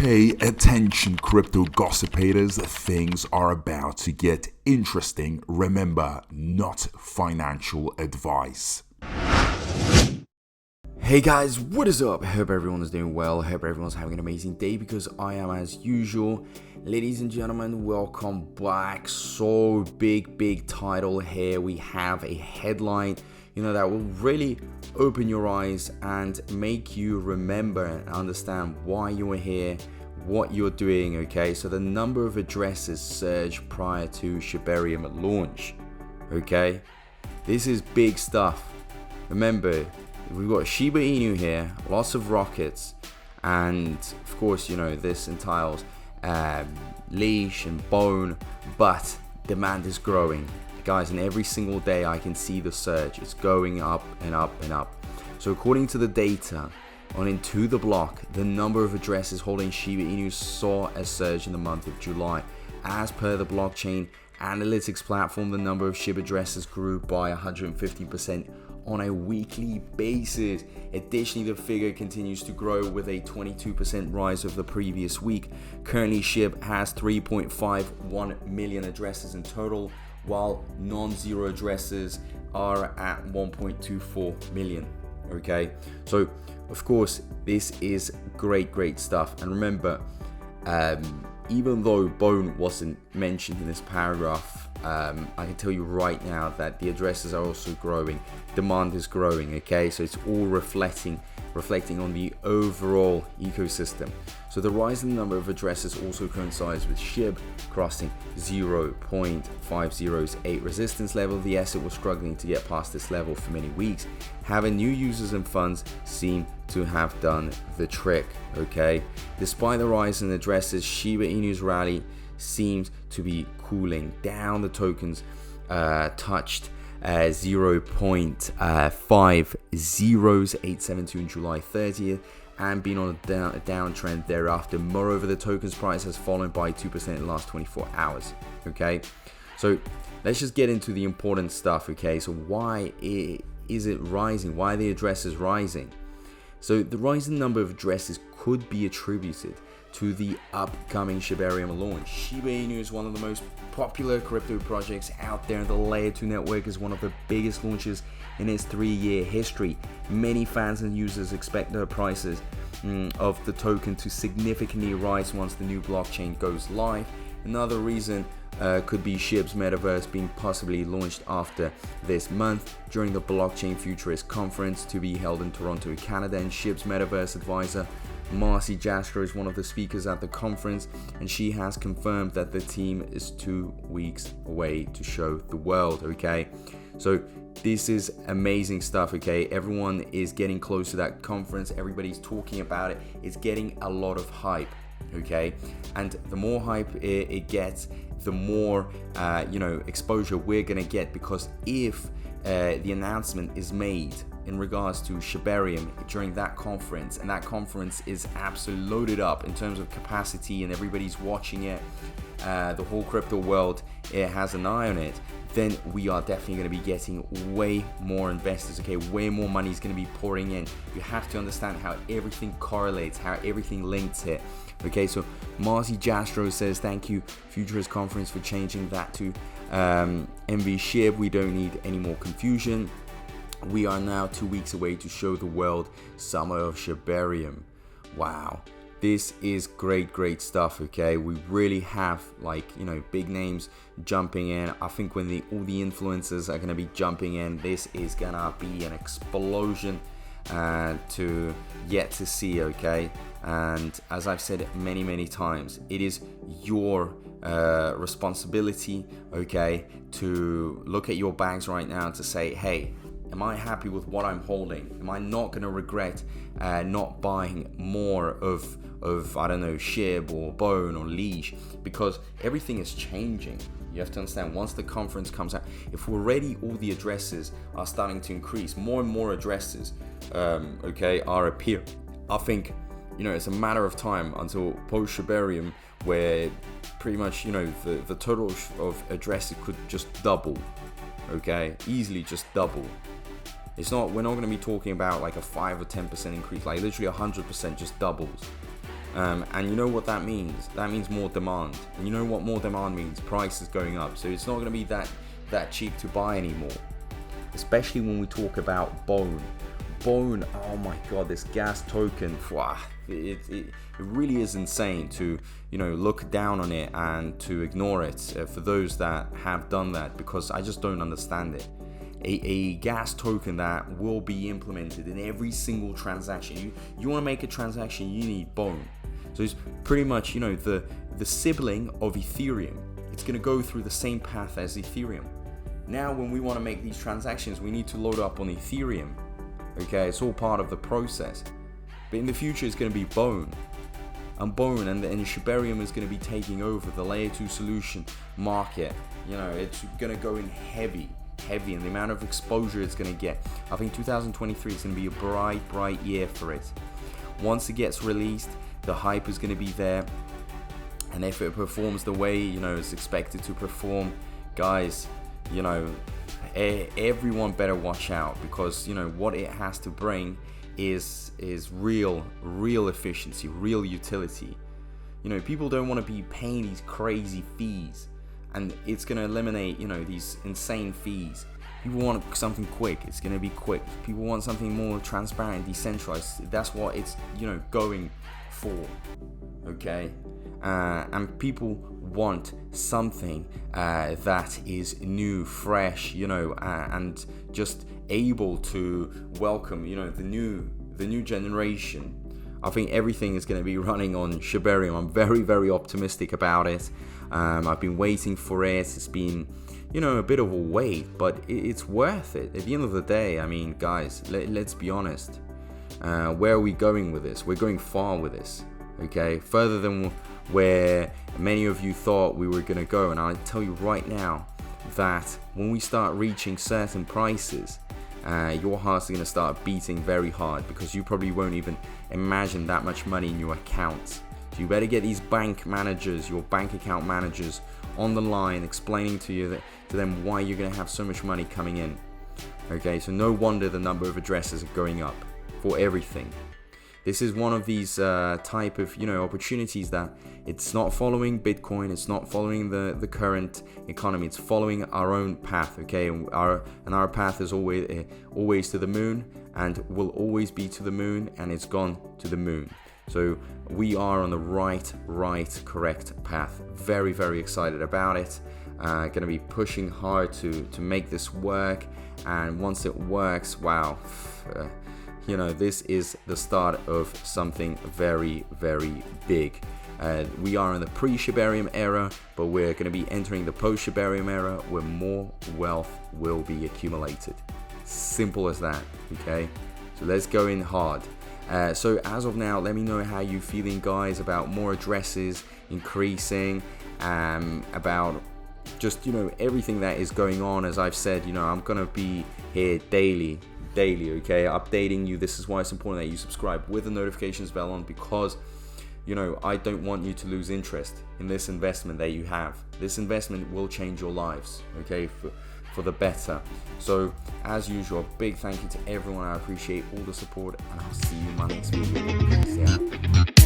Hey, attention crypto gossipators, things are about to get interesting. Remember, not financial advice. Hey guys, what is up? I hope everyone is doing well. I hope everyone's having an amazing day because I am as usual. Ladies and gentlemen, welcome back. So big title here. We have a headline, that will really open your eyes and make you remember and understand why you are here, what you're doing, okay? So the number of addresses surged prior to Shibarium launch, okay? This is big stuff. Remember, we've got Shiba Inu here, lots of rockets, and of course, this entails leash and bone, but demand is growing. Guys, and every single day I can see the surge. It's going up and up and up. So according to the data on IntoTheBlock, the number of addresses holding Shiba Inu saw a surge in the month of July. As per the blockchain analytics platform, the number of SHIB addresses grew by 150% on a weekly basis. Additionally, the figure continues to grow with a 22% rise over the previous week. Currently, SHIB has 3.51 million addresses in total, while non-zero addresses are at 1.24 million. Okay, so of course this is great stuff. And remember, even though bone wasn't mentioned in this paragraph, I can tell you right now that the addresses are also growing. Demand is growing, okay? So it's all reflecting on the overall ecosystem. So the rise in the number of addresses also coincides with SHIB crossing 0.508 resistance level. The asset was struggling to get past this level for many weeks. Having new users and funds seem to have done the trick, okay? Despite the rise in addresses, Shiba Inu's rally seems to be cooling down. The tokens touched 0.50872 on July 30th and been on a downtrend thereafter. Moreover, the token's price has fallen by 2% in the last 24 hours. Okay, so let's just get into the important stuff. Okay, so why is it rising? Why are the addresses rising? So the rising number of addresses could be attributed to the upcoming Shibarium launch. Shiba Inu is one of the most popular crypto projects out there, and the Layer 2 network is one of the biggest launches in its 3-year history. Many fans and users expect the prices of the token to significantly rise once the new blockchain goes live. Another reason could be SHIB's metaverse being possibly launched after this month during the Blockchain Futurist conference to be held in Toronto, Canada. And SHIB's metaverse advisor Marcy Jastrow is one of the speakers at the conference, and she has confirmed that the team is 2 weeks away to show the world. Okay, so this is amazing stuff. Okay, everyone is getting close to that conference. Everybody's talking about it. It's getting a lot of hype. Okay, and the more hype it gets, the more exposure we're gonna get, because if the announcement is made in regards to Shibarium during that conference, and that conference is absolutely loaded up in terms of capacity and everybody's watching it, the whole crypto world has an eye on it, then we are definitely going to be getting way more investors. Okay, way more money is going to be pouring in. You have to understand how everything correlates, how everything links here. Okay, so Marcy Jastrow says, thank you Futurist Conference for changing that to MV SHIB. We don't need any more confusion. We are now 2 weeks away to show the world Summer of Shibarium. Wow, this is great stuff. Okay, we really have big names jumping in. I think when all the influencers are going to be jumping in, this is going to be an explosion to yet to see. Okay, and as I've said many times, it is your responsibility, okay, to look at your bags right now to say, hey, am I happy with what I'm holding? Am I not going to regret not buying more of I don't know, SHIB or bone or leash? Because everything is changing. You have to understand, once the conference comes out, if already all the addresses are starting to increase, more and more addresses are appearing, I think it's a matter of time until post Shibarium, where pretty much the total of addresses could just double. Okay, easily just double. We're not going to be talking about like a 5 or 10% increase, like literally 100% just doubles. And you know what that means? That means more demand. And you know what more demand means? Price is going up. So it's not going to be that cheap to buy anymore. Especially when we talk about Bone. Bone, oh my god, this gas token, it really is insane to, you know, look down on it and to ignore it, for those that have done that, because I just don't understand it. A gas token that will be implemented in every single transaction. You want to make a transaction, you need Bone. So it's pretty much, you know, the sibling of Ethereum. It's going to go through the same path as Ethereum. Now when we want to make these transactions, we need to load up on Ethereum. Okay, it's all part of the process. But in the future, it's going to be Bone. And Bone and Shibarium is going to be taking over the layer 2 solution market. You know, it's going to go in heavy, and the amount of exposure it's going to get. I think 2023 is going to be a bright year for it. Once it gets released, the hype is going to be there. And if it performs the way, you know, it's expected to perform, guys, you know, everyone better watch out, because, you know, what it has to bring is real efficiency, real utility. You know, people don't want to be paying these crazy fees, and it's going to eliminate, you know, these insane fees. People want something quick, it's going to be quick. People want something more transparent, decentralized. That's what it's, you know, going for. Okay, and people want something that is new, fresh, you know, and just able to welcome, you know, the new generation. I think everything is going to be running on Shibarium. I'm very optimistic about it. I've been waiting for it. It's been, you know, a bit of a wait, but it's worth it. At the end of the day, I mean, guys, let's be honest. Where are we going with this? We're going far with this. Okay, further than where many of you thought we were going to go. And I tell you right now that when we start reaching certain prices, your heart's going to start beating very hard, because you probably won't even imagine that much money in your accounts. So you better get these bank managers, your bank account managers, on the line explaining to them why you're going to have so much money coming in. Okay, so no wonder the number of addresses are going up for everything. This is one of these type of, you know, opportunities that it's not following Bitcoin, it's not following the current economy, it's following our own path. Okay, and our path is always to the moon, and will always be to the moon, and it's gone to the moon. So we are on the right, correct path. Very excited about it. Going to be pushing hard to make this work, and once it works, wow. You know, this is the start of something very big. We are in the pre-Shibarium era, but we're going to be entering the post-Shibarium era, where more wealth will be accumulated. Simple as that. Okay, so let's go in hard. So as of now, let me know how you feeling, guys, about more addresses increasing, about just, you know, everything that is going on. As I've said, you know, I'm gonna be here daily, okay, updating you. This is why it's important that you subscribe with the notifications bell on, because, you know, I don't want you to lose interest in this investment that you have. This investment will change your lives, okay, for the better. So as usual, big thank you to everyone. I appreciate all the support, and I'll see you in my next video. Peace out.